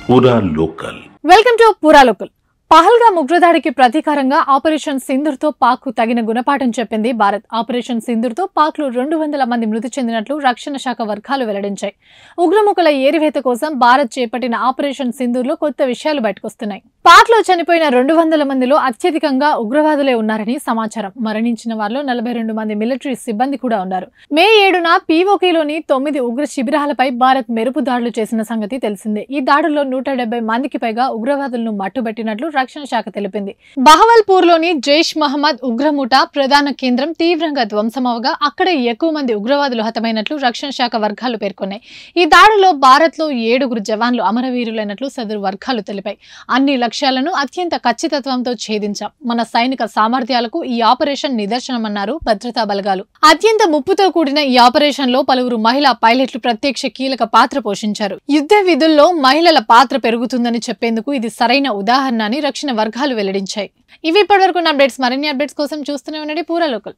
పూరా local. Welcome to పూరా local. Pahalgam ఉగ్రదాడికి ప్రతీకారంగా operation Sindoor తో పాక్ కు తగిన గుణపాఠం చెప్పింది భారత్. ఆపరేషన్ సింధూర్ తో పాక్ లో 200 మంది మృతి చెందినట్లు రక్షణ శాఖ వర్గాలు వెల్లడించాయి. ఉగ్రముఖుల ఏరివేత కోసం భారత్ చేపట్టిన ఆపరేషన్ సింధూర్ లో కొత్త విషయాలు బయటకొస్తున్నాయి. పాక్ లో చనిపోయిన 200 మందిలో అత్యధికంగా ఉగ్రవాదులే ఉన్నారని సమాచారం. మరణించిన వారిలో 42 మంది మిలిటరీ సిబ్బంది కూడా ఉన్నారు. మే 7న పీఓకేలోని 9 ఉగ్ర శిబిరాలపై భారత్ మెరుపు దాడులు చేసిన సంగతి తెలిసిందే. ఈ దాడుల్లో 170 మందికి పైగా ఉగ్రవాదులను మట్టుబెట్టినట్లు రక్షణ శాఖ తెలిపింది. బహవల్పూర్ లోని జైష్ మహమ్మద్ ఉగ్రముఠ ప్రధాన కేంద్రం తీవ్రంగా ధ్వంసమవగా అక్కడే ఎక్కువ మంది ఉగ్రవాదులు హతమైనట్లు రక్షణ శాఖ వర్గాలు పేర్కొన్నాయి. ఈ దాడిలో భారత్ లో 7 జవాన్లు అమరవీరులైనట్లు సదరు వర్గాలు తెలిపాయి. అన్ని లక్ష్యాలను అత్యంత ఖచ్చితత్వంతో ఛేదించాం. మన సైనిక సామర్థ్యాలకు ఈ ఆపరేషన్ నిదర్శనమన్నారు భద్రతా బలగాలు. అత్యంత ముప్పుతో కూడిన ఈ ఆపరేషన్ లో పలువురు మహిళా పైలట్లు ప్రత్యక్ష కీలక పాత్ర పోషించారు. యుద్ధ విధుల్లో మహిళల పాత్ర పెరుగుతుందని చెప్పేందుకు ఇది సరైన ఉదాహరణ అని రక్షణ వర్గాలు వెల్లడించాయి. ఇవి ఇప్పటివరకు అప్డేట్స్. మరిన్ని అప్డేట్స్ కోసం చూస్తూనే ఉండండి పూరా లోకల్.